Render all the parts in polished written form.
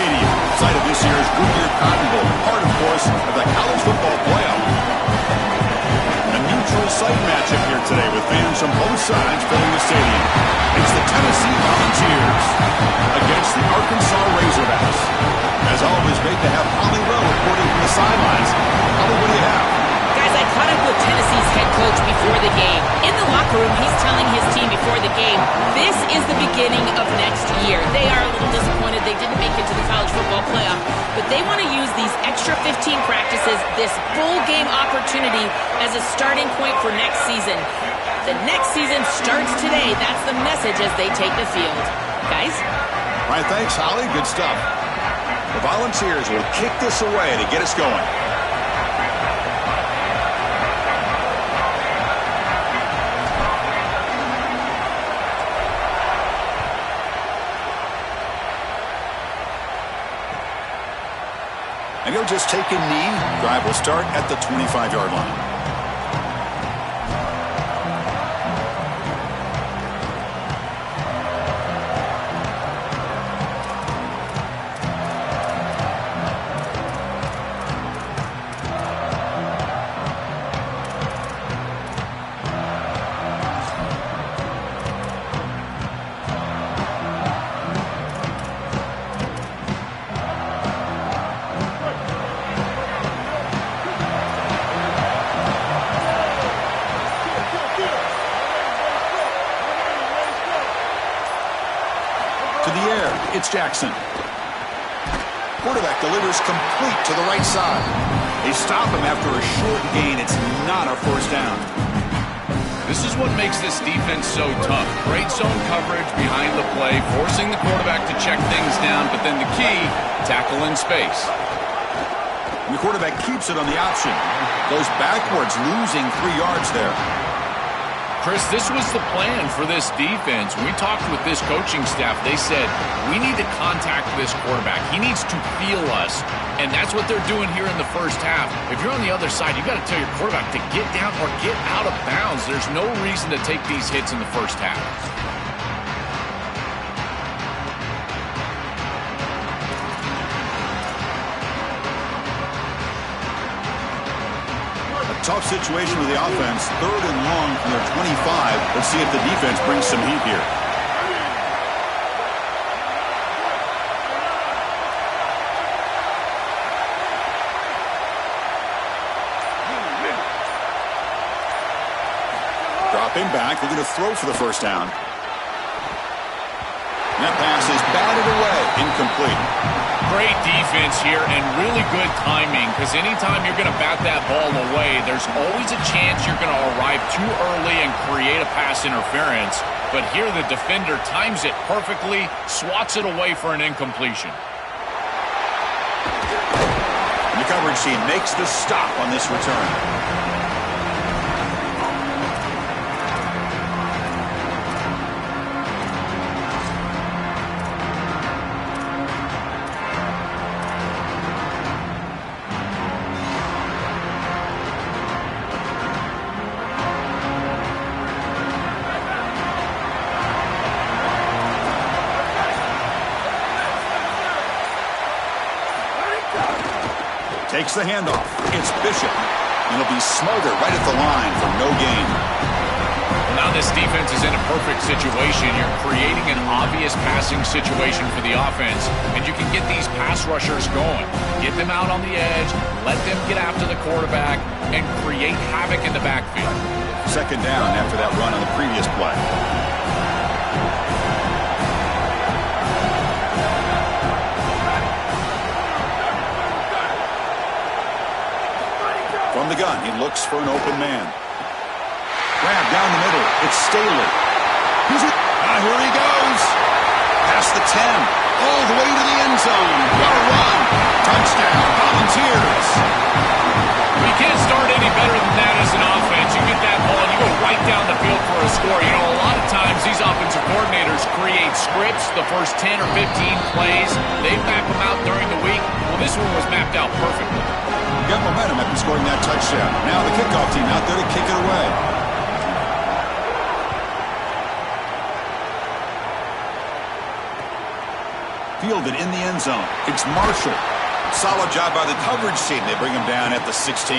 Stadium, site of this year's Goodyear Cotton Bowl, part, of course, of the college football playoff. A neutral site matchup here today with fans from both sides filling the stadium. It's the Tennessee Volunteers against the Arkansas Razorbacks. As always, great to have Holly Well reporting from the sidelines. Holly, what do you have? Guys, I caught up with Tennessee's head coach before the game. In the locker room, he's telling his team before the game, this is the beginning of next year. They are a little disappointed they didn't make it to the college football playoff, but they want to use these extra 15 practices, this full game opportunity, as a starting point for next season. The next season starts today. That's the message as they take the field. Guys? All right, thanks, Holly. Good stuff. The Volunteers will kick this away to get us going. And he'll just take a knee. Drive will start at the 25-yard line. It's Jackson. Quarterback delivers complete to the right side. They stop him after a short gain. It's not a first down. This is what makes this defense so tough. Great zone coverage behind the play, forcing the quarterback to check things down, but then the key, tackle in space. And the quarterback keeps it on the option. Goes backwards, losing 3 yards there. Chris, this was the plan for this defense. When we talked with this coaching staff, they said, we need to contact this quarterback. He needs to feel us, and that's what they're doing here in the first half. If you're on the other side, you've got to tell your quarterback to get down or get out of bounds. There's no reason to take these hits in the first half. Tough situation with the offense. 3rd and long from their 25. Let's see if the defense brings some heat here. Dropping back. Looking to throw for the first down. And that pass is batted away. Incomplete. Great defense here and really good timing, because anytime you're going to bat that ball away, there's always a chance you're going to arrive too early and create a pass interference. But here the defender times it perfectly, swats it away for an incompletion. And the coverage team makes the stop on this return. Takes the handoff. It's Bishop. And he'll be smothered right at the line for no gain. Now this defense is in a perfect situation. You're creating an obvious passing situation for the offense, and you can get these pass rushers going. Get them out on the edge, let them get after the quarterback, and create havoc in the backfield. 2nd down after that run on the previous play. From the gun, he looks for an open man. Grab down the middle. It's Staley. Here he goes. Past the 10. All the way to the end zone. What a run. Touchdown, Volunteers. You can't start any better than that as an offense. You get that ball, and you go right down the field for a score. You know, a lot of times these offensive coordinators create scripts, the first 10 or 15 plays. They map them out during the week. Well, this one was mapped out perfectly. Got momentum after scoring that touchdown. Now the kickoff team out there to kick it away. fielded in the end zone. It's Marshall. Solid job by the coverage team. They bring him down at the 16.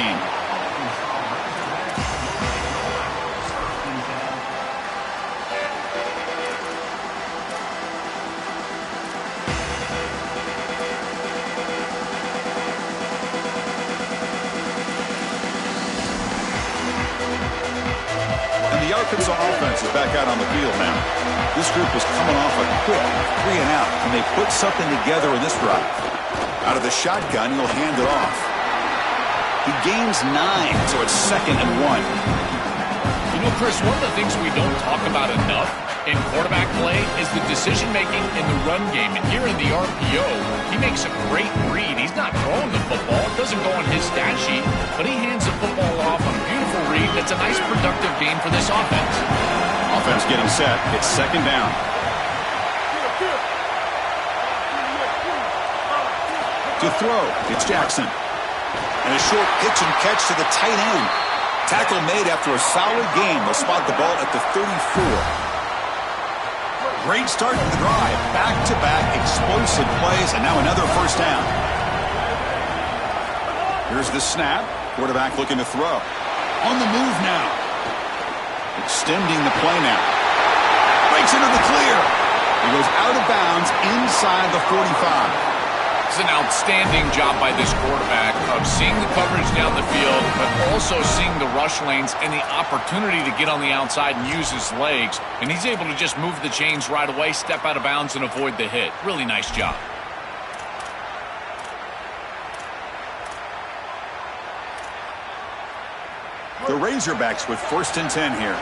Arkansas offense is back out on the field now. This group was coming off a quick 3 and out, and they put something together in this drive. Out of the shotgun, he'll hand it off. He gains 9, so it's 2nd and 1. You know, Chris, one of the things we don't talk about enough in quarterback play is the decision-making in the run game. And here in the RPO, he makes a great read. He's not throwing the football. It doesn't go on his stat sheet, but he hands the football off on a beautiful read. That's a nice, productive game for this offense. Offense getting set. It's 2nd down. To throw, it's Jackson. And a short pitch and catch to the tight end. Tackle made after a solid game. They'll spot the ball at the 34. Great start to the drive. Back-to-back explosive plays, and now another first down. Here's the snap. Quarterback looking to throw. On the move now. Extending the play now. Breaks into the clear. He goes out of bounds inside the 45. It's an outstanding job by this quarterback of seeing the coverage down the field, but also seeing the rush lanes and the opportunity to get on the outside and use his legs. And he's able to just move the chains right away, step out of bounds, and avoid the hit. Really nice job. The Razorbacks with 1st and 10 here.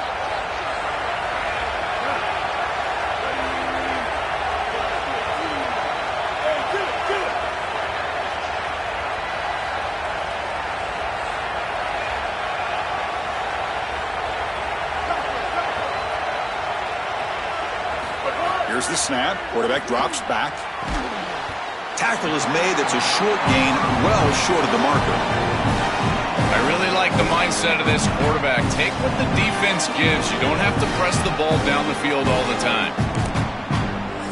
Here's the snap. Quarterback drops back. Tackle is made. It's a short gain, well short of the marker. I really like the mindset of this quarterback. Take what the defense gives. You don't have to press the ball down the field all the time.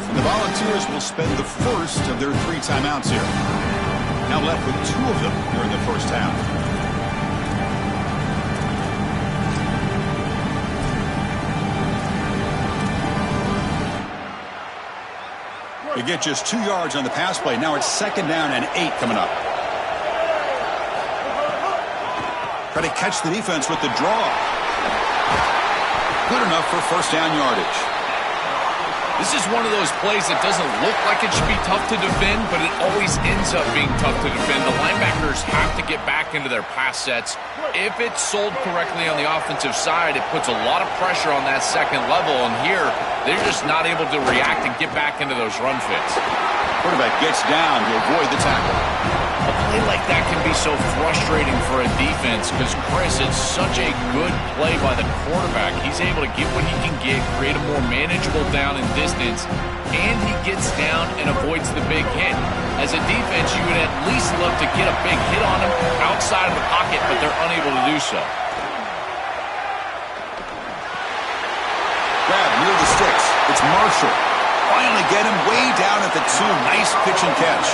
And the Volunteers will spend the first of their 3 timeouts here. Now left with 2 of them during the first half. They get just 2 yards on the pass play. Now it's 2nd down and 8 coming up. Try to catch the defense with the draw. Good enough for first down yardage. This is one of those plays that doesn't look like it should be tough to defend, but it always ends up being tough to defend. The linebackers have to get back into their pass sets. If it's sold correctly on the offensive side, it puts a lot of pressure on that second level, and here they're just not able to react and get back into those run fits. Quarterback gets down to avoid the tackle. A play like that can be so frustrating for a defense because, Chris, it's such a good play by the quarterback. He's able to get what he can get, create a more manageable down and distance, and he gets down and avoids the big hit. As a defense, you would at least love to get a big hit on him outside of the pocket, but they're unable to do so. Grab near the sticks. It's Marshall. Finally get him way down at the 2. Nice pitch and catch.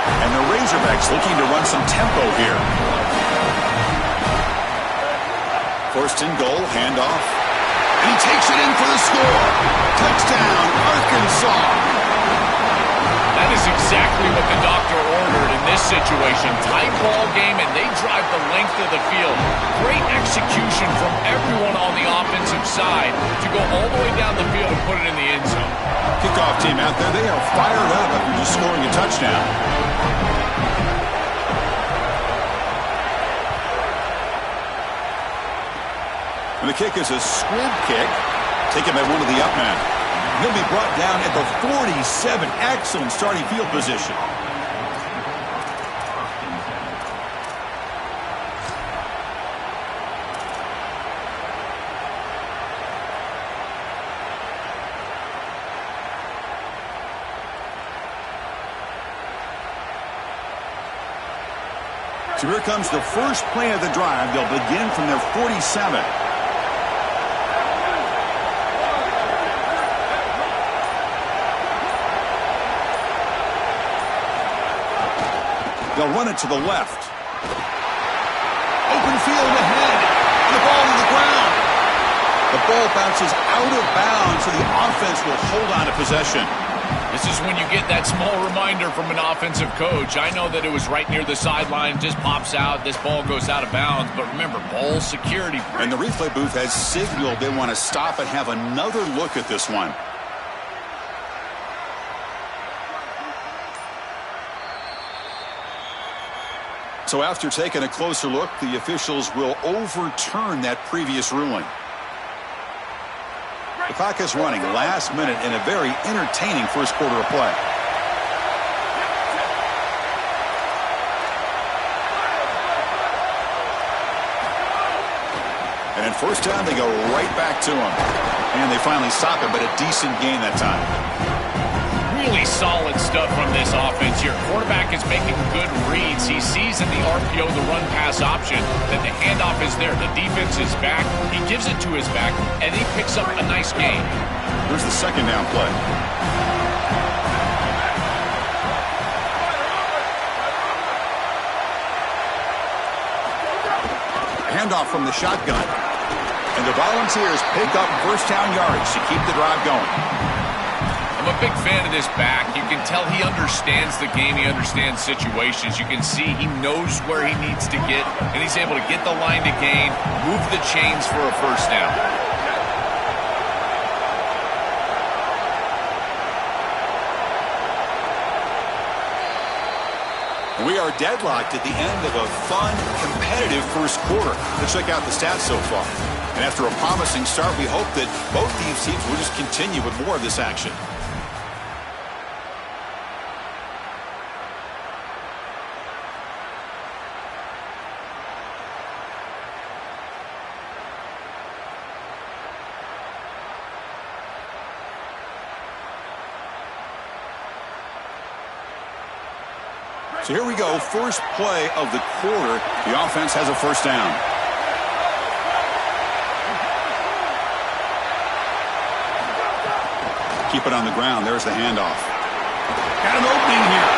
And the Razorbacks looking to run some tempo here. 1st and goal, handoff. And he takes it in for the score. Touchdown, Arkansas. That is exactly what the doctor ordered in this situation. Tight ball game, and they drive the length of the field. Great execution from everyone on the offensive side to go all the way down the field and put it in the end zone. Kickoff team out there, they are fired up after just scoring a touchdown. And the kick is a squib kick, taken by one of the up men. He'll be brought down at the 47. Excellent starting field position. So here comes the first play of the drive. They'll begin from their 47. They'll run it to the left. Open field ahead. And the ball to the ground. The ball bounces out of bounds, so the offense will hold on to possession. This is when you get that small reminder from an offensive coach. I know that it was right near the sideline, just pops out, this ball goes out of bounds, but remember, ball security. And the replay booth has signaled they want to stop and have another look at this one. So after taking a closer look, the officials will overturn that previous ruling. The clock is running last minute in a very entertaining first quarter of play. And in first down, they go right back to him. And they finally stop him, but a decent gain that time. Really solid stuff from this offense here. Quarterback is making good reads. He sees in the RPO the run-pass option that the handoff is there. The defense is back. He gives it to his back, and he picks up a nice gain. Here's the second down play. Handoff from the shotgun. And the Volunteers pick up first down yardage to keep the drive going. I'm a big fan of this back. You can tell he understands the game. He understands situations. You can see he knows where he needs to get, and he's able to get the line to gain, move the chains for a first down. We are deadlocked at the end of a fun, competitive first quarter. Let's check out the stats so far. And after a promising start, we hope that both these teams will just continue with more of this action. So here we go, first play of the quarter. The offense has a first down. Keep it on the ground. There's the handoff. Got an opening here.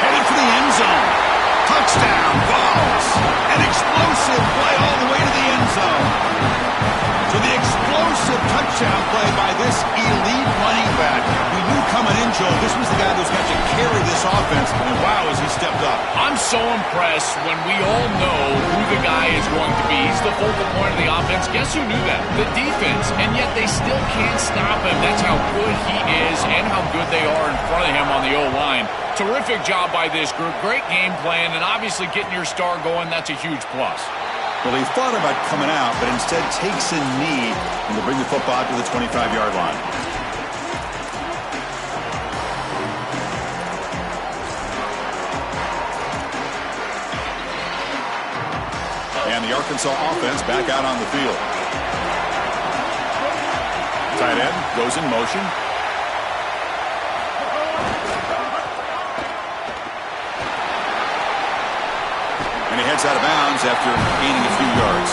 Headed for the end zone. Touchdown, Vols. An explosive play all the way to the end zone. So the explosive touchdown play by this elite running back. We knew coming in, Joe, this was the guy who's got to carry this offense, and wow, has he stepped up. I'm so impressed when we all know who the guy is going to be. He's the focal point of the offense. Guess who knew that? The defense, and yet they still can't stop him. That's how good he is and how good they are in front of him on the O-line. Terrific job by this group. Great game plan, and obviously getting your star going, that's a huge plus. Well, he thought about coming out, but instead takes a knee and will bring the football to the 25-yard line. And the Arkansas offense back out on the field. Tight end goes in motion. And he heads out of bounds after gaining a few yards.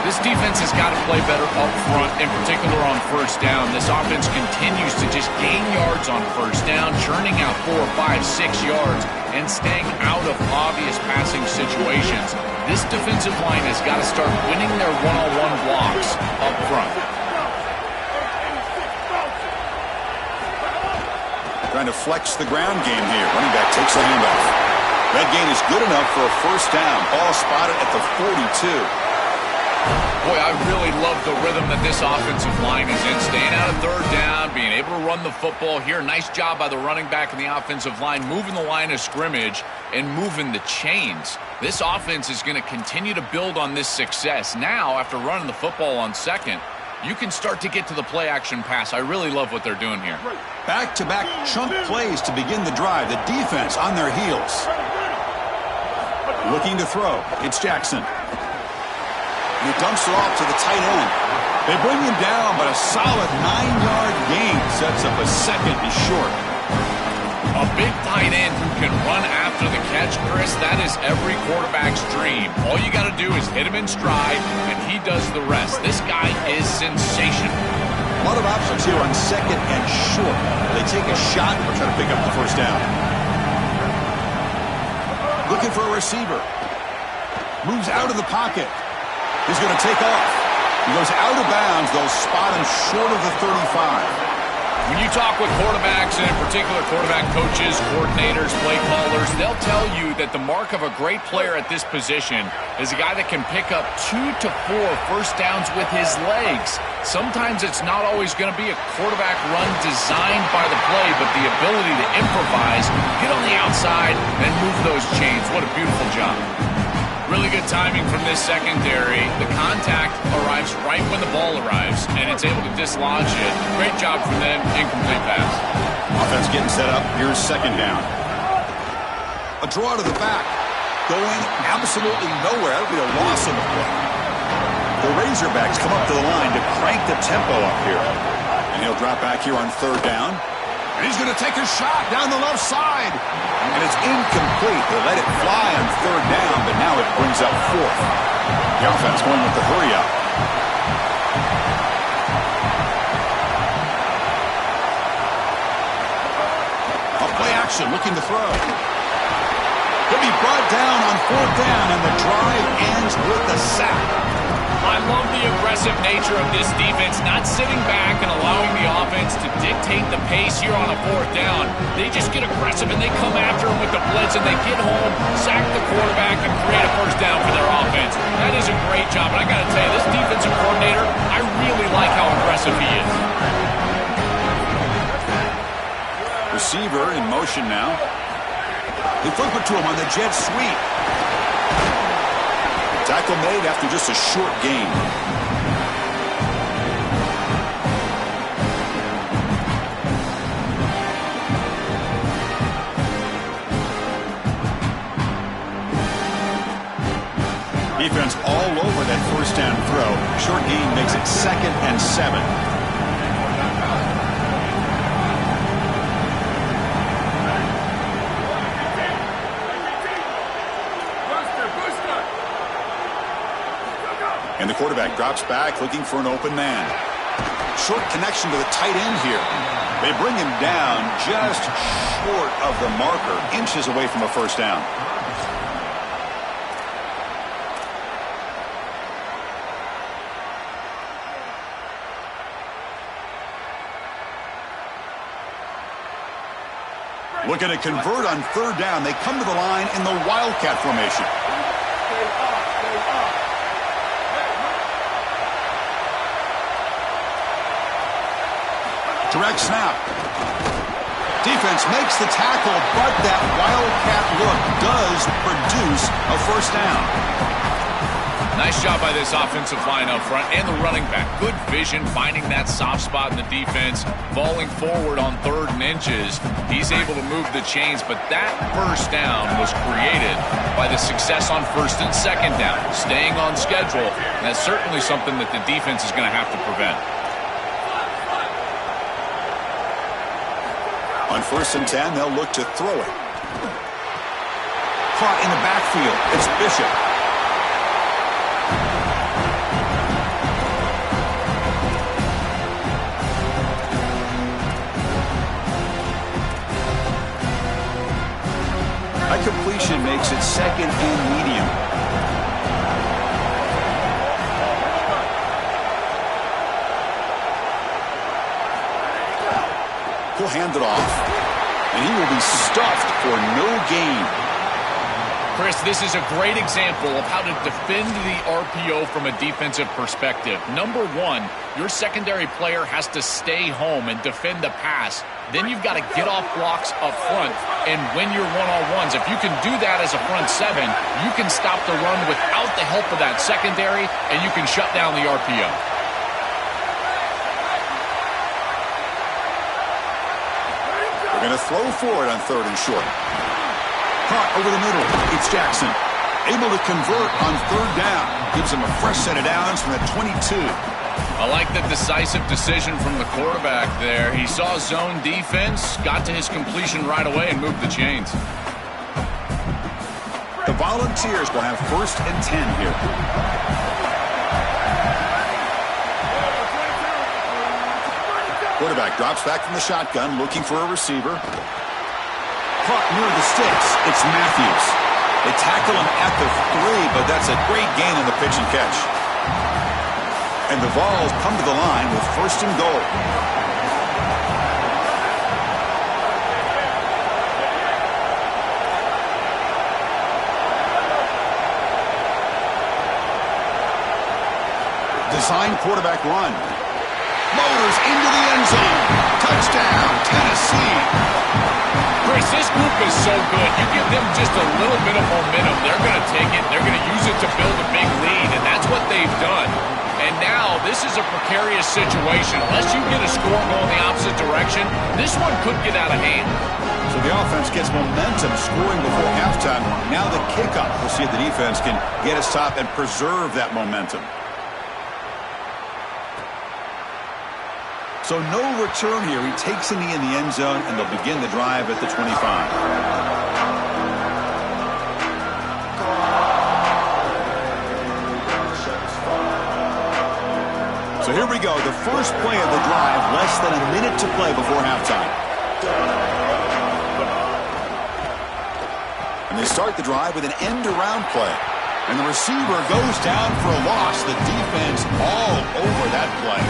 This defense has got to play better up front, in particular on first down. This offense continues to just gain yards on first down, churning out 4, 5, 6 yards, and staying out of obvious passing situations. This defensive line has got to start winning their one-on-one blocks up front. Trying to flex the ground game here. Running back takes a handoff. That gain is good enough for a first down. Ball spotted at the 42. Boy, I really love the rhythm that this offensive line is in. Staying out of third down, being able to run the football here. Nice job by the running back and the offensive line, moving the line of scrimmage and moving the chains. This offense is going to continue to build on this success. Now, after running the football on second, you can start to get to the play-action pass. I really love what they're doing here. Back-to-back chunk plays to begin the drive. The defense on their heels. Looking to throw. It's Jackson. And he dumps it off to the tight end. They bring him down, but a solid 9-yard gain sets up a second and short. A big tight end who can run after the catch, Chris, that is every quarterback's dream. All you got to do is hit him in stride, and he does the rest. This guy is sensational. A lot of options here on second and short. They take a shot or try to pick up the first down. looking for a receiver. Moves out of the pocket. He's going to take off. He goes out of bounds. They'll spot him short of the 35. When you talk with quarterbacks, and in particular quarterback coaches, coordinators, play callers, they'll tell you that the mark of a great player at this position is a guy that can pick up 2 to 4 first downs with his legs. Sometimes it's not always going to be a quarterback run designed by the play, but the ability to improvise, get on the outside, and move those chains. What a beautiful job. Really good timing from this secondary. The contact arrives right when the ball arrives, and it's able to dislodge it. Great job from them. Incomplete pass. Offense getting set up. Here's second down. A draw to the back. Going absolutely nowhere. That'll be a loss on the play. The Razorbacks come up to the line to crank the tempo up here. And he'll drop back here on third down. And he's going to take a shot down the left side. And it's incomplete. They let it fly on third down, but now it brings up fourth. The offense going with the hurry up. Off play action, looking to throw. He'll be brought down on fourth down, and the drive ends with a sack. I love the aggressive nature of this defense, not sitting back and allowing the offense to dictate the pace here on a fourth down. They just get aggressive and they come after him with the blitz, and they get home, sack the quarterback, and create a first down for their offense. That is a great job, and I got to tell you, this defensive coordinator, I really like how aggressive he is. Receiver in motion now. They flip it to him on the jet sweep. Tackle made after just a short gain. Defense all over that first down throw. Short gain makes it 2nd and 7. And the quarterback drops back looking for an open man. Short connection to the tight end here. They bring him down just short of the marker, inches away from a first down. Looking to convert on third down. They come to the line in the Wildcat formation. Direct snap. Defense makes the tackle, but that Wildcat look does produce a first down. Nice job by this offensive line up front and the running back. Good vision, finding that soft spot in the defense, falling forward on 3rd and inches. He's able to move the chains, but that first down was created by the success on 1st and 2nd down, staying on schedule. And that's certainly something that the defense is going to have to prevent. On 1st and 10, they'll look to throw it. Caught in the backfield. It's Bishop. That completion makes it 2nd and medium. He'll hand it off, and he will be stuffed for no gain. Chris, this is a great example of how to defend the RPO from a defensive perspective. Number one, your secondary player has to stay home and defend the pass. Then you've got to get off blocks up front and win your one-on-ones. If you can do that as a front seven, you can stop the run without the help of that secondary, and you can shut down the RPO. Going to throw for it on 3rd and short. Caught over the middle. It's Jackson. Able to convert on 3rd down. Gives him a fresh set of downs from the 22. I like the decisive decision from the quarterback there. He saw zone defense, got to his completion right away, and moved the chains. The Volunteers will have 1st and 10 here. Quarterback drops back from the shotgun, looking for a receiver. Caught near the sticks. It's Matthews. They tackle him at the 3, but that's a great gain on the pitch and catch. And the Vols come to the line with 1st and goal. Design quarterback run. Motors into the end zone. Touchdown, Tennessee. Chris, this group is so good. You give them just a little bit of momentum, they're going to take it. They're going to use it to build a big lead, and that's what they've done. And now this is a precarious situation. Unless you get a score going the opposite direction, this one could get out of hand. So the offense gets momentum scoring before halftime. Now the kickoff. We'll see if the defense can get a stop and preserve that momentum. So no return here. He takes a knee in the end zone, and they'll begin the drive at the 25. So here we go. The first play of the drive, less than a minute to play before halftime. And they start the drive with an end-around play. And the receiver goes down for a loss. The defense all over that play.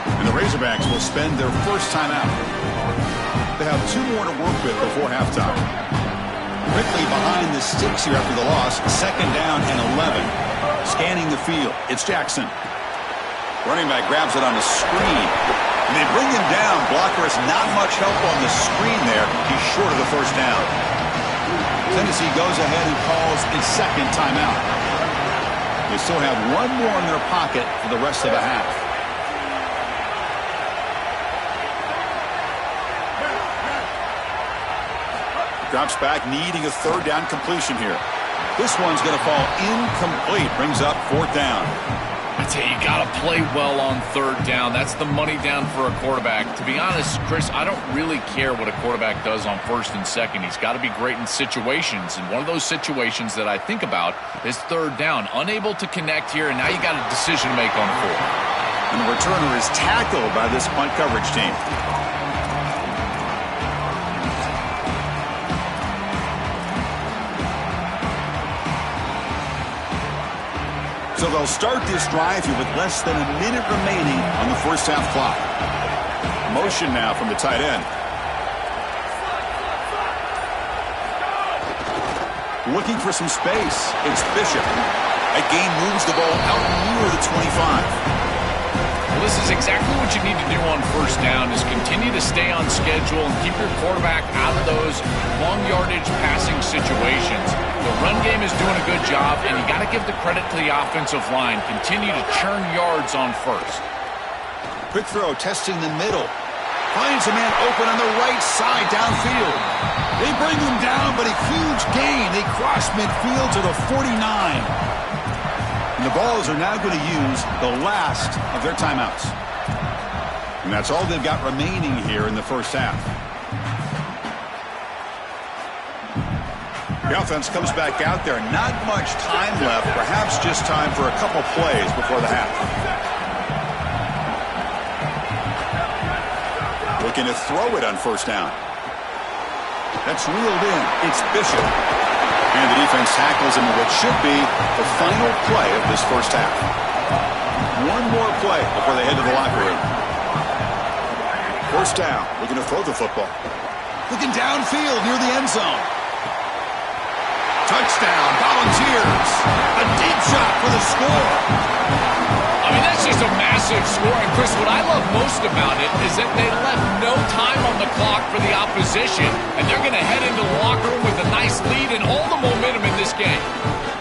And the Razorbacks will spend their first timeout. They have 2 more to work with before halftime. Quickly behind the sticks here after the loss. 2nd down and 11. Scanning the field. It's Jackson. Running back grabs it on the screen. And they bring him down. Blocker has not much help on the screen there. He's short of the first down. Tennessee goes ahead and calls its 2nd timeout. They still have 1 more in their pocket for the rest of the half. Drops back, needing a 3rd down completion here. This one's going to fall incomplete. Brings up 4th down. I tell you, you got to play well on 3rd down. That's the money down for a quarterback. To be honest, Chris, I don't really care what a quarterback does on 1st and 2nd. He's got to be great in situations. And one of those situations that I think about is 3rd down. Unable to connect here, and now you got a decision to make on 4th. And the returner is tackled by this punt coverage team. So they'll start this drive here with less than a minute remaining on the first half clock. Motion now from the tight end. Looking for some space. It's Bishop. That gain moves the ball out near the 25. Well, this is exactly what you need to do on 1st down is continue to stay on schedule and keep your quarterback out of those long yardage passing situations. The run game is doing a good job, and you got to give the credit to the offensive line. Continue to churn yards on 1st. Quick throw, testing the middle. Finds a man open on the right side downfield. They bring him down, but a huge gain. They cross midfield to the 49. And the Vols are now going to use the last of their timeouts. And that's all they've got remaining here in the first half. The offense comes back out there. Not much time left. Perhaps just time for a couple plays before the half. Looking to throw it on 1st down. That's reeled in. It's Bishop. And the defense tackles him in what should be the final play of this first half. 1 more play before they head to the locker room. 1st down. Looking to throw the football. Looking downfield near the end zone. Touchdown, Volunteers. A deep shot for the score. I mean, that's just a massive score. And, Chris, what I love most about it is that they left no time on the clock for the opposition, and they're going to head into the locker room with a nice lead and all the momentum in this game.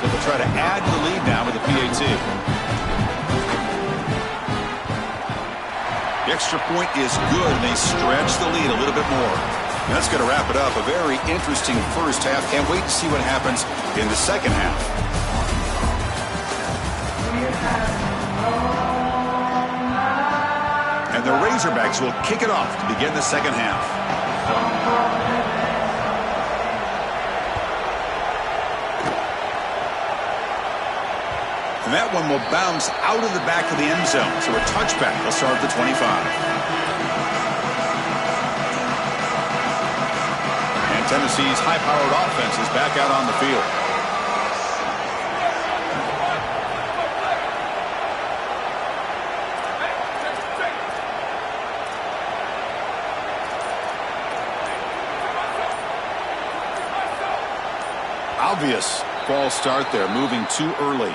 So they'll try to add the lead now with the PAT. The extra point is good, and they stretch the lead a little bit more. And that's going to wrap it up. A very interesting first half. Can't wait to see what happens in the second half. And the Razorbacks will kick it off to begin the second half. And that one will bounce out of the back of the end zone. So a touchback will start at the 25. And Tennessee's high-powered offense is back out on the field. Obvious false start there, moving too early.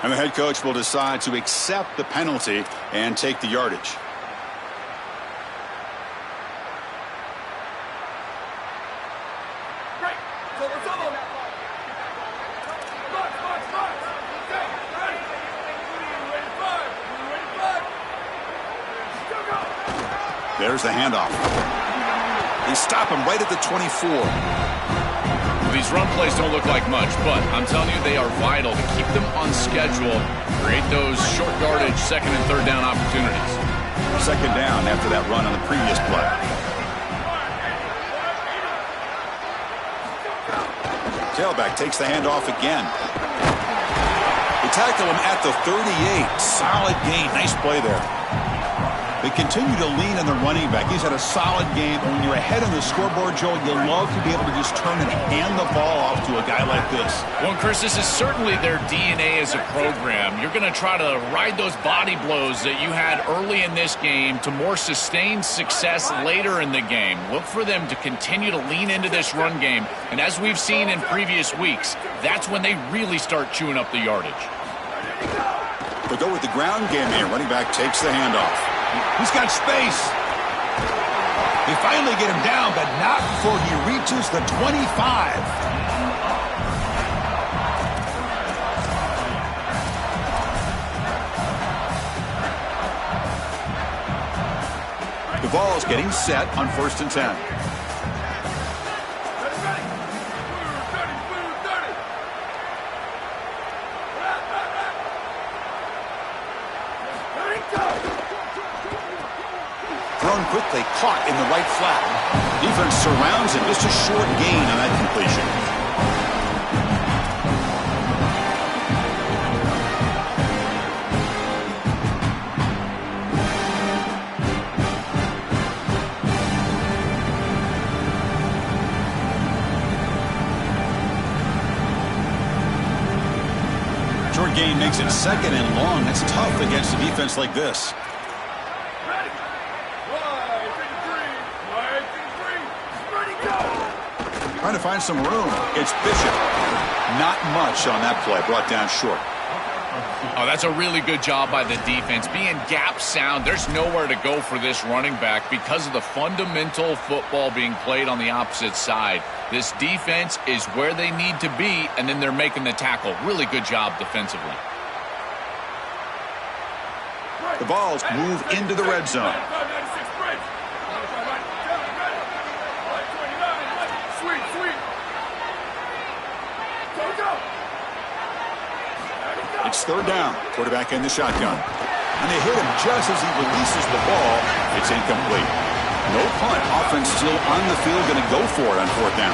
And the head coach will decide to accept the penalty and take the yardage. There's the handoff. They stop him right at the 24. These run plays don't look like much, but I'm telling you, they are vital to keep them on schedule, create those short yardage second and third down opportunities. Second down after that run on the previous play. Tailback takes the handoff again. They tackle him at the 38. Solid gain. Nice play there. They continue to lean on the running back. He's had a solid game. And when you're ahead on the scoreboard, Joe, you'll love to be able to just turn and hand the ball off to a guy like this. Well, Chris, this is certainly their DNA as a program. You're going to try to ride those body blows that you had early in this game to more sustained success later in the game. Look for them to continue to lean into this run game. And as we've seen in previous weeks, that's when they really start chewing up the yardage. They'll go with the ground game here. Running back takes the handoff. He's got space. They finally get him down, but not before he reaches the 25. The ball is getting set on 1st and 10. Thrown quickly, caught in the right flat. Defense surrounds him. Just a short gain on that completion. Short gain makes it 2nd and long. That's tough against a defense like this. Trying to find some room. It's Bishop. Not much on that play. Brought down short. Oh, that's a really good job by the defense. Being gap sound, there's nowhere to go for this running back because of the fundamental football being played on the opposite side. This defense is where they need to be, and then they're making the tackle. Really good job defensively. The balls move into the red zone. It's 3rd down. Quarterback in the shotgun. And they hit him just as he releases the ball. It's incomplete. No punt. Offense still on the field, going to go for it on 4th down.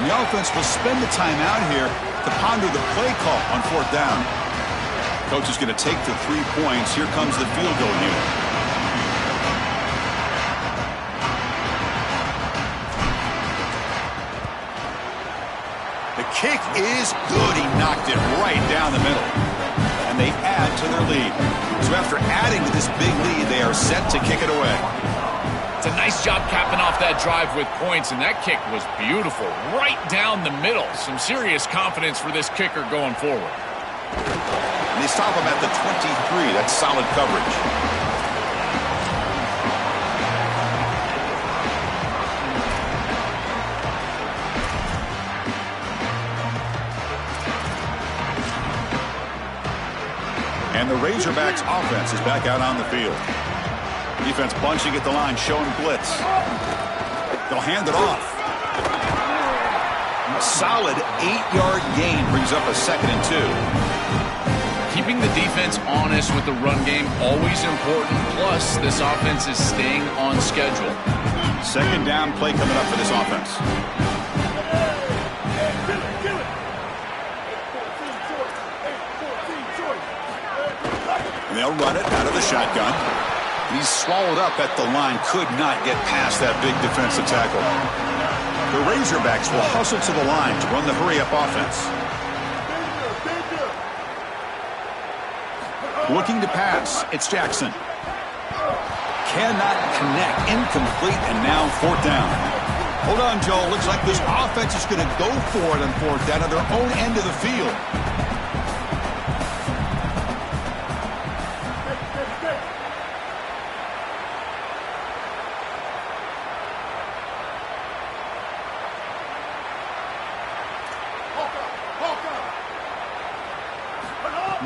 And the offense will spend the time out here to ponder the play call on 4th down. Coach is going to take the 3 points. Here comes the field goal unit. The kick is good. He knocked it right down the middle. And they add to their lead. So after adding to this big lead, they are set to kick it away. It's a nice job capping off that drive with points, and that kick was beautiful. Right down the middle. Some serious confidence for this kicker going forward. And they stop him at the 23. That's solid coverage. And the Razorbacks offense is back out on the field. Defense bunching at the line, showing blitz. They'll hand it off. Solid 8-yard gain brings up a 2nd and 2. Keeping the defense honest with the run game, always important. Plus, this offense is staying on schedule. 2nd down play coming up for this offense. And they'll run it out of the shotgun. He's swallowed up at the line. Could not get past that big defensive tackle. The Razorbacks will hustle to the line to run the hurry-up offense. Looking to pass. It's Jackson. Cannot connect. Incomplete, and now 4th down. Hold on, Joe. Looks like this offense is going to go for it on fourth down at their own end of the field.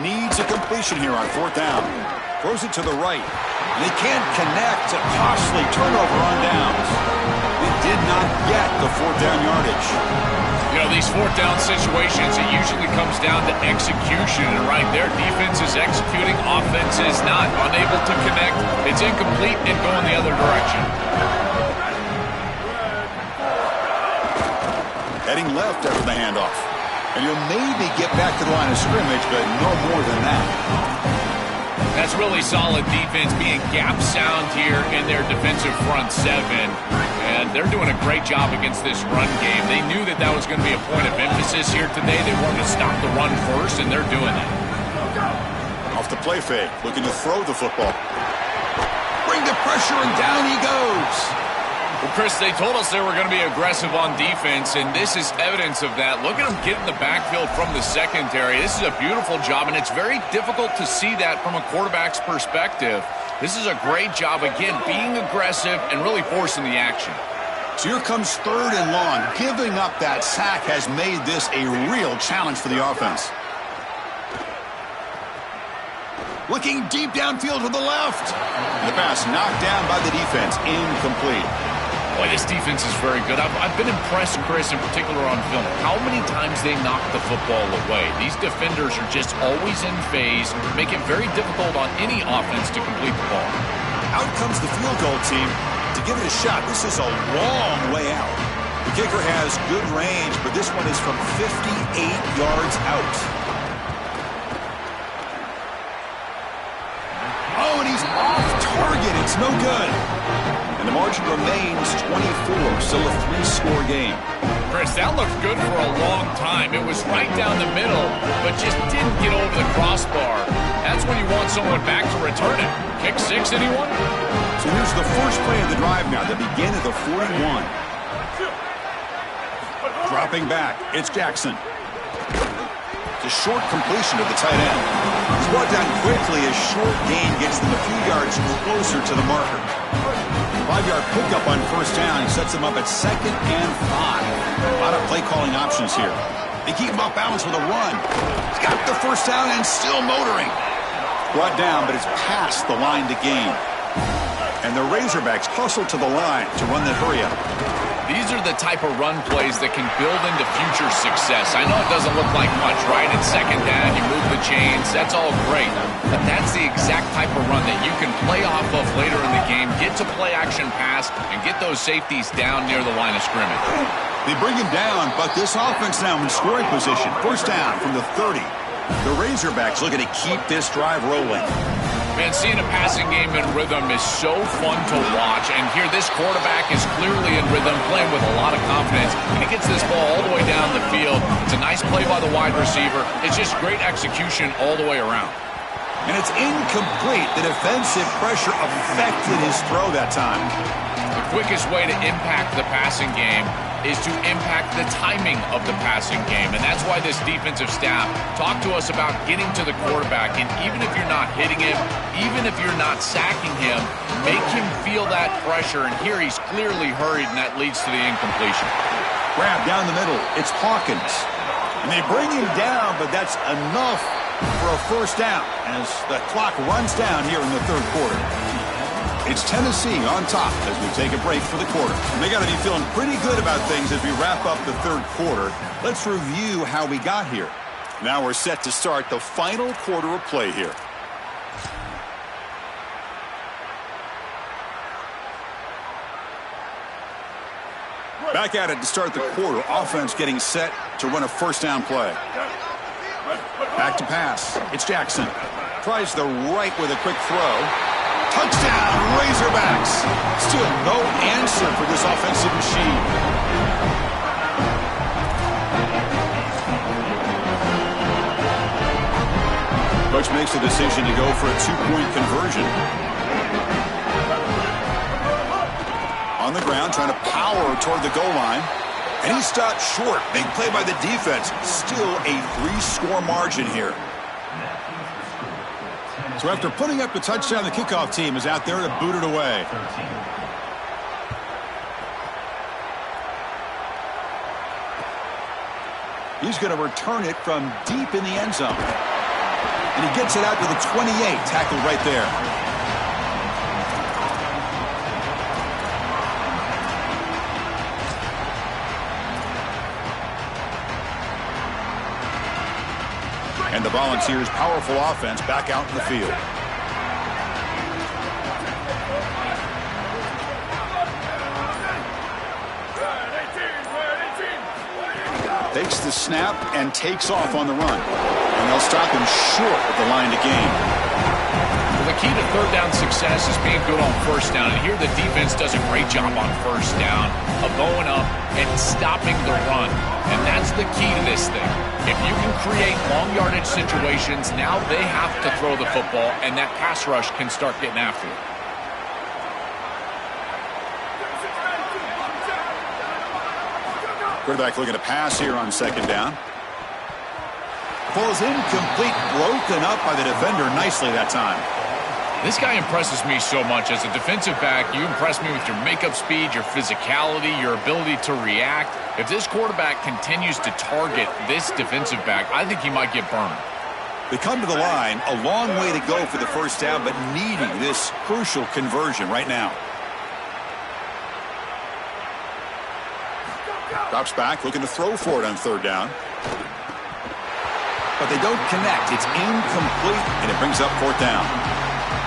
Needs a completion here on fourth down. Throws it to the right. And they can't connect. A costly turnover on downs. It did not get the fourth down yardage. You know, these fourth down situations, it usually comes down to execution. And right there, defense is executing, offense is not. Unable to connect. It's incomplete and going the other direction. Heading left after the handoff. And you'll maybe get back to the line of scrimmage, but no more than that. That's really solid defense, being gap sound here in their defensive front seven. And they're doing a great job against this run game. They knew that that was going to be a point of emphasis here today. They wanted to stop the run first, and they're doing that. Off the play fake, looking to throw the football. Bring the pressure, and down he goes. Well, Chris, they told us they were going to be aggressive on defense, and this is evidence of that. Look at them get in the backfield from the secondary. This is a beautiful job, and it's very difficult to see that from a quarterback's perspective. This is a great job, again, being aggressive and really forcing the action. So here comes third and long. Giving up that sack has made this a real challenge for the offense. Looking deep downfield to the left. The pass knocked down by the defense. Incomplete. Boy, this defense is very good. I've been impressed, Chris, in particular on film, how many times they knock the football away. These defenders are just always in phase, make it very difficult on any offense to complete the ball. Out comes the field goal team to give it a shot. This is a long way out. The kicker has good range, but this one is from 58 yards out. Oh, and he's off target. It's no good. And the margin remains 24, still a 3-score game. Chris, that looked good for a long time. It was right down the middle, but just didn't get over the crossbar. That's when you want someone back to return it. Kick six, anyone? So here's the first play of the drive now, the begin of the 41. Dropping back, it's Jackson. It's a short completion to the tight end. He's brought down quickly as short gain gets them a few yards closer to the marker. 5-yard pickup on first down. He sets them up at 2nd and 5. A lot of play calling options here. They keep him off balance with a run. He's got the first down and still motoring. Brought down, but it's past the line to gain. And the Razorbacks hustle to the line to run the hurry up. These are the type of run plays that can build into future success. I know it doesn't look like much, right? It's second down, you move the chains, that's all great. But that's the exact type of run that you can play off of later in the game, get to play action pass, and get those safeties down near the line of scrimmage. They bring him down, but this offense now in scoring position. First down from the 30. The Razorbacks looking to keep this drive rolling. Man, seeing a passing game in rhythm is so fun to watch. And here, this quarterback is clearly in rhythm, playing with a lot of confidence. And he gets this ball all the way down the field. It's a nice play by the wide receiver. It's just great execution all the way around. And it's incomplete. The defensive pressure affected his throw that time. The quickest way to impact the passing game is to impact the timing of the passing game. And that's why this defensive staff talked to us about getting to the quarterback. And even if you're not hitting him, even if you're not sacking him, make him feel that pressure. And here he's clearly hurried, and that leads to the incompletion. Grab down the middle. It's Hawkins. And they bring him down, but that's enough for a first down as the clock runs down here in the third quarter. It's Tennessee on top as we take a break for the quarter. And they got to be feeling pretty good about things as we wrap up the third quarter. Let's review how we got here. Now we're set to start the final quarter of play here. Back at it to start the quarter. Offense getting set to run a first down play. Back to pass. It's Jackson. Tries the right with a quick throw. Touchdown, Razorbacks. Still no answer for this offensive machine. Coach makes the decision to go for a 2-point conversion. On the ground, trying to power toward the goal line. And he stopped short. Big play by the defense. Still a 3-score margin here. So after putting up the touchdown, the kickoff team is out there to boot it away. He's going to return it from deep in the end zone. And he gets it out to the 28, tackled right there. And the Volunteers' powerful offense back out in the field. Takes the snap and takes off on the run. And they'll stop him short at the line to gain. Well, the key to third down success is being good on first down. And here the defense does a great job on first down of going up and stopping the run. And that's the key to this thing. If you can create long yardage situations, now they have to throw the football, and that pass rush can start getting after it. Quarterback looking to pass here on second down. Falls incomplete, broken up by the defender nicely that time. This guy impresses me so much. As a defensive back, you impress me with your makeup speed, your physicality, your ability to react. If this quarterback continues to target this defensive back, I think he might get burned. They come to the line, a long way to go for the first down, but needing this crucial conversion right now. Drops back, looking to throw for it on third down. But they don't connect. It's incomplete, and it brings up fourth down.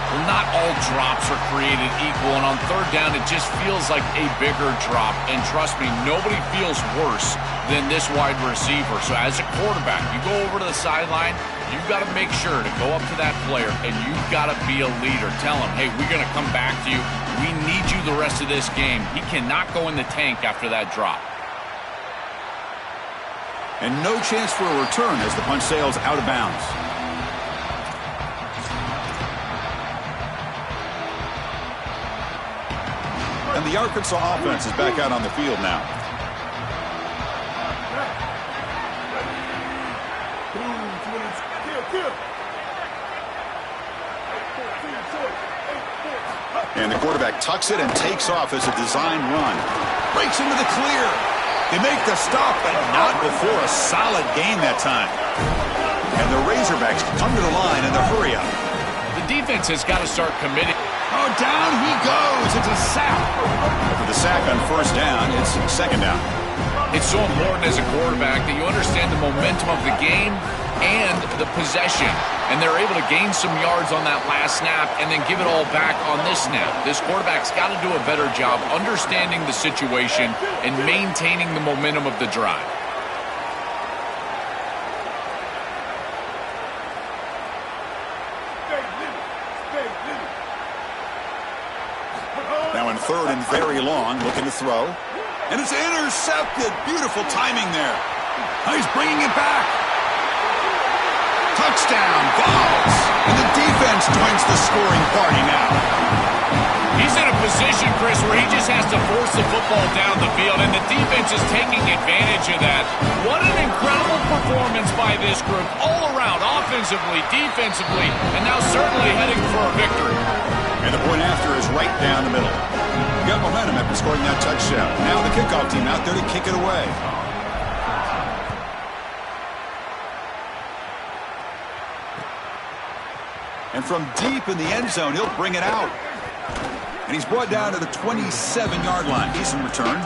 Well, not all drops are created equal, and on third down, it just feels like a bigger drop. And trust me, nobody feels worse than this wide receiver. So as a quarterback, you go over to the sideline, you've got to make sure to go up to that player, and you've got to be a leader. Tell him, hey, we're going to come back to you. We need you the rest of this game. He cannot go in the tank after that drop. And no chance for a return as the punt sails out of bounds. And the Arkansas offense is back out on the field now. And the quarterback tucks it and takes off as a design run. Breaks into the clear. They make the stop, but not before a solid gain that time. And the Razorbacks come to the line in the hurry up. The defense has got to start committing. Oh, down he goes. It's a sack. For the sack on first down, it's second down. It's so important as a quarterback that you understand the momentum of the game and the possession. And they're able to gain some yards on that last snap and then give it all back on this snap. This quarterback's got to do a better job understanding the situation and maintaining the momentum of the drive. Now in third and very long, looking to throw. And it's intercepted. Beautiful timing there. Now he's bringing it back. Touchdown, Vols. And the defense joins the scoring party now. He's in a position, Chris, where he just has to force the football down the field, and the defense is taking advantage of that. What an incredible performance by this group all around, offensively, defensively, and now certainly heading for a victory. And the point after is right down the middle. You got momentum after scoring that touchdown. Now the kickoff team out there to kick it away. And from deep in the end zone, he'll bring it out. And he's brought down to the 27-yard line. Decent return.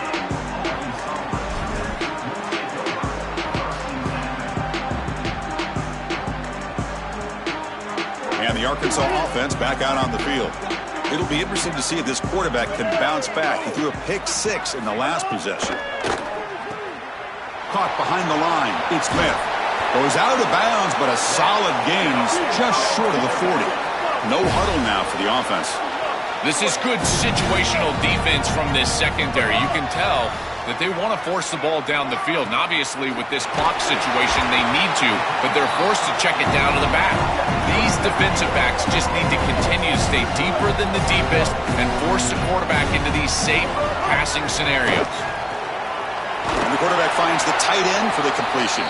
And the Arkansas offense back out on the field. It'll be interesting to see if this quarterback can bounce back. He threw a pick six in the last possession. Caught behind the line. It's Smith. Goes out of bounds, but a solid gains just short of the 40. No huddle now for the offense. This is good situational defense from this secondary. You can tell that they want to force the ball down the field. And obviously, with this clock situation, they need to, but they're forced to check it down to the back. These defensive backs just need to continue to stay deeper than the deepest and force the quarterback into these safe passing scenarios. And the quarterback finds the tight end for the completion.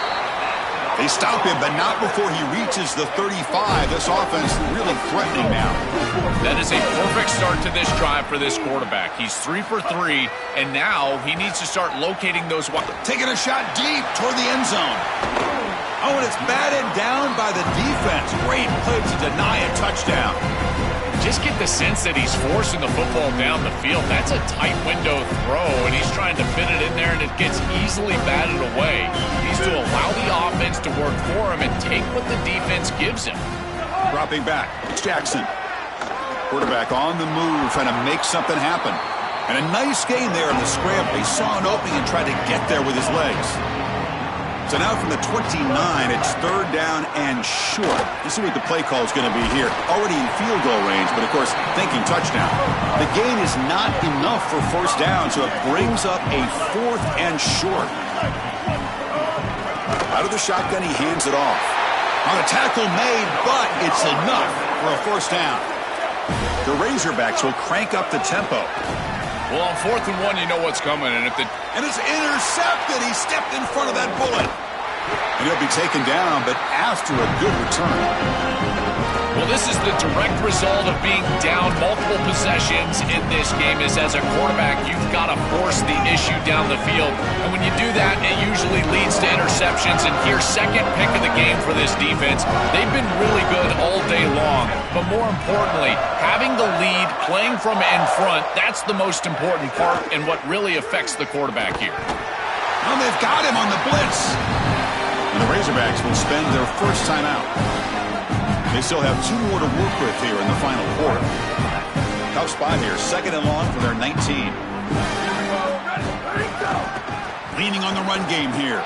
They stop him, but not before he reaches the 35. This offense really threatening now. That is a perfect start to this drive for this quarterback. He's 3 for 3, and now he needs to start locating those. Taking a shot deep toward the end zone. Oh, and it's batted down by the defense. Great play to deny a touchdown. Just get the sense that he's forcing the football down the field. That's a tight window throw, and he's trying to fit it in there, and it gets easily batted away. He needs to allow the offense to work for him and take what the defense gives him. Dropping back, it's Jackson. Quarterback on the move, trying to make something happen. And a nice gain there in the scramble. He saw an opening and tried to get there with his legs. So now from the 29, it's 3rd down and short. This is what the play call is going to be here. Already in field goal range, but of course, thinking touchdown. The gain is not enough for 1st down, so it brings up a 4th and short. Out of the shotgun, he hands it off. On a tackle made, but it's enough for a 1st down. The Razorbacks will crank up the tempo. Well, on 4th and 1, you know what's coming. And it's intercepted. He stepped in front of that bullet. And he'll be taken down, but after a good return. Well, this is the direct result of being down multiple possessions in this game. Is as a quarterback, you've got to force the issue down the field. And when you do that, it usually leads to interceptions. And here's 2nd pick of the game for this defense. They've been really good all day long. But more importantly, having the lead, playing from in front, that's the most important part and what really affects the quarterback here. Well, they've got him on the blitz. And the Razorbacks will spend their 1st time out. They still have 2 more to work with here in the final quarter. Tough spot here. 2nd and long for their 19. Leaning on the run game here.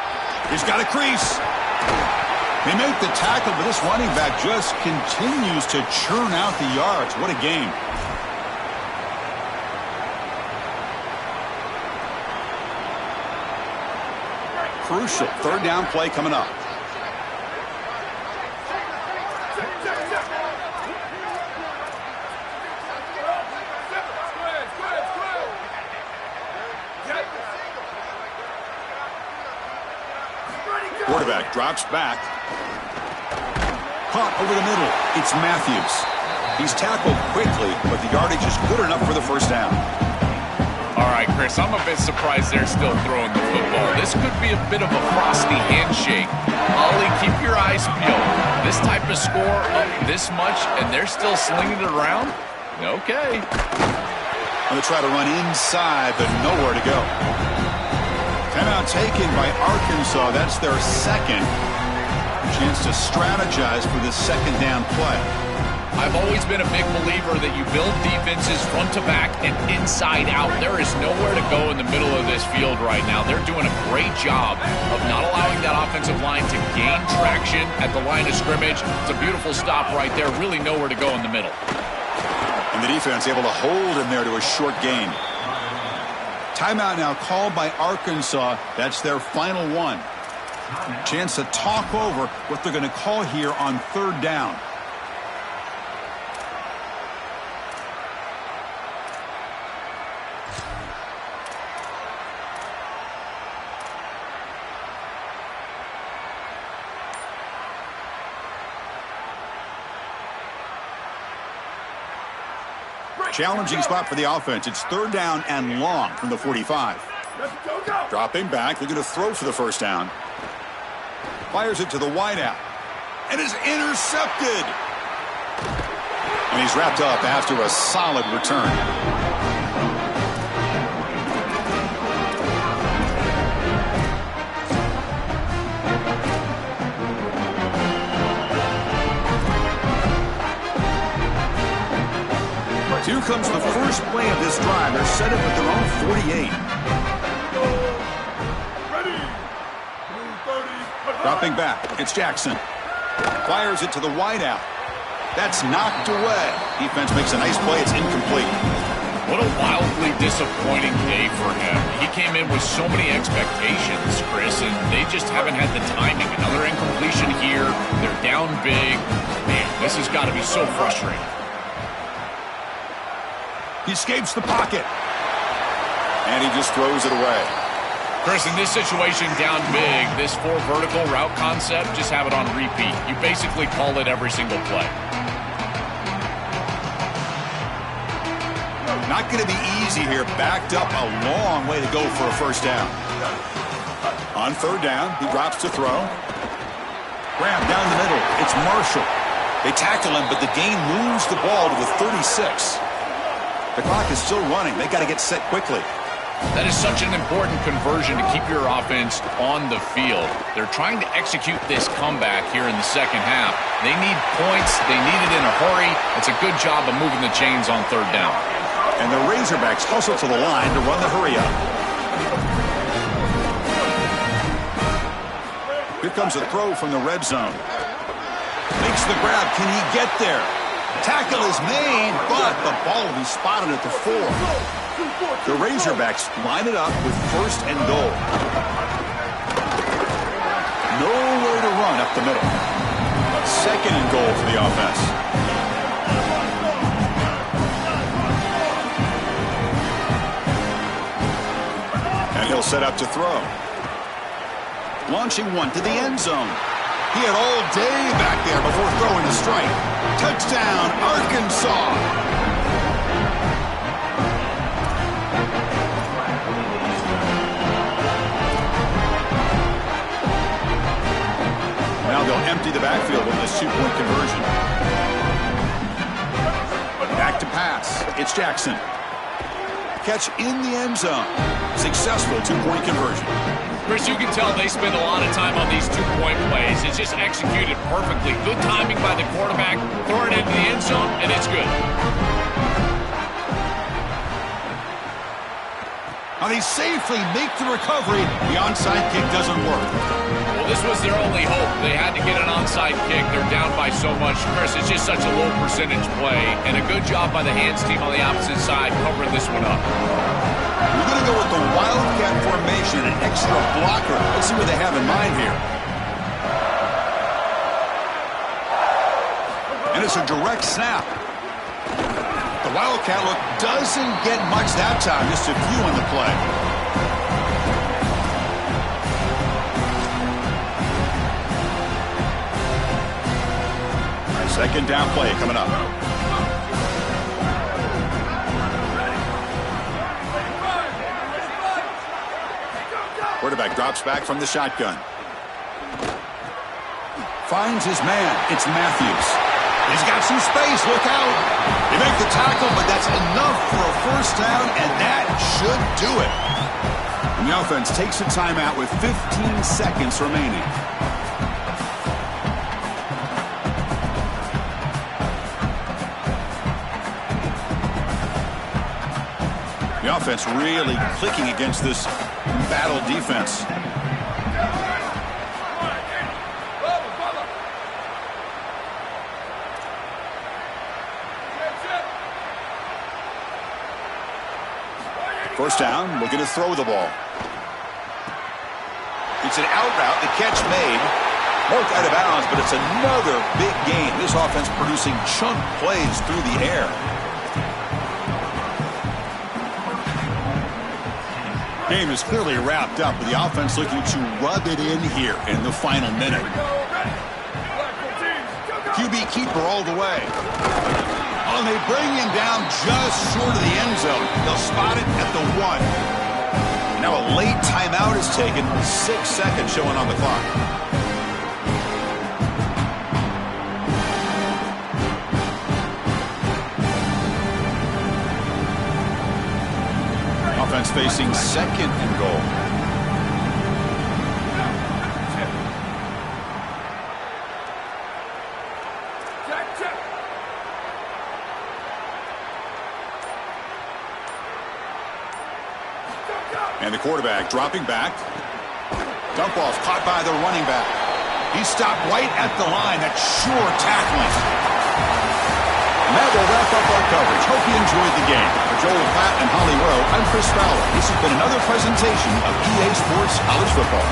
He's got a crease. They make the tackle, but this running back just continues to churn out the yards. What a game. Crucial 3rd down play coming up. Quarterback drops back. Pump over the middle. It's Matthews. He's tackled quickly, but the yardage is good enough for the 1st down. All right, Chris, I'm a bit surprised they're still throwing the football. This could be a bit of a frosty handshake. Ollie, keep your eyes peeled. This type of score up this much, and they're still slinging it around? Okay. Going to try to run inside, but nowhere to go. Timeout taken by Arkansas. That's their 2nd. Chance to strategize for this 2nd down play. I've always been a big believer that you build defenses front to back and inside out. There is nowhere to go in the middle of this field right now. They're doing a great job of not allowing that offensive line to gain traction at the line of scrimmage. It's a beautiful stop right there. Really nowhere to go in the middle. And the defense able to hold him there to a short gain. Timeout now called by Arkansas. That's their final one. Chance to talk over what they're going to call here on 3rd down. Challenging spot for the offense. It's 3rd down and long from the 45. Dropping back, looking to throw for the 1st down. Fires it to the wideout. And is intercepted. And he's wrapped up after a solid return. Here comes the first play of this drive. They're set up at their own 48. Dropping back. It's Jackson. Fires it to the wideout. That's knocked away. Defense makes a nice play. It's incomplete. What a wildly disappointing day for him. He came in with so many expectations, Chris, and they just haven't had the timing. Another incompletion here. They're down big. Man, this has got to be so frustrating. He escapes the pocket. And he just throws it away. Chris, in this situation down big, this 4 vertical route concept, just have it on repeat. You basically call it every single play. Not going to be easy here. Backed up a long way to go for a first down. On third down, he drops to throw. Graham down the middle. It's Marshall. They tackle him, but the gain moves the ball to the 36. The clock is still running. They got to get set quickly. That is such an important conversion to keep your offense on the field. They're trying to execute this comeback here in the second half. They need points. They need it in a hurry. It's a good job of moving the chains on third down. And the Razorbacks hustle to the line to run the hurry up. Here comes a throw from the red zone. Makes the grab. Can he get there? Tackle is made, but the ball will be spotted at the 4. The Razorbacks line it up with first and goal. Nowhere to run up the middle. Second and goal for the offense. And he'll set up to throw. Launching one to the end zone. He had all day back there before throwing a strike. Touchdown, Arkansas. Now they'll empty the backfield with this 2-point conversion. Back to pass. It's Jackson. Catch in the end zone. Successful 2-point conversion. Chris, you can tell they spend a lot of time on these 2-point plays. It's just executed perfectly. Good timing by the quarterback. Throw it into the end zone, and it's good. Now they safely make the recovery. The onside kick doesn't work. Well, this was their only hope. They had to get an onside kick. They're down by so much. Chris, it's just such a low percentage play, and a good job by the hands team on the opposite side covering this one up. We're going to go with the Wildcat formation, an extra blocker. Let's see what they have in mind here. And it's a direct snap. The Wildcat look doesn't get much that time, just a few on the play. Second down play coming up. Quarterback drops back from the shotgun. Finds his man. It's Matthews. He's got some space. Look out. They make the tackle, but that's enough for a first down, and that should do it. And the offense takes a timeout with 15 seconds remaining. The offense really clicking against this battle defense. First down, looking to throw the ball. It's an out route, the catch made. Marked out of bounds, but it's another big gain. This offense producing chunk plays through the air. Game is clearly wrapped up, with the offense looking to rub it in here in the final minute. QB keeper all the way. Oh, and they bring him down just short of the end zone. They'll spot it at the 1. Now a late timeout is taken. 6 seconds showing on the clock. Offense facing second and goal. And the quarterback dropping back. Dump off caught by the running back. He stopped right at the line. That's sure tackling. And that will wrap up our coverage. Hope you enjoyed the game. For Joel Klatt and Holly Rowe, I'm Chris Fowler. This has been another presentation of EA Sports College Football.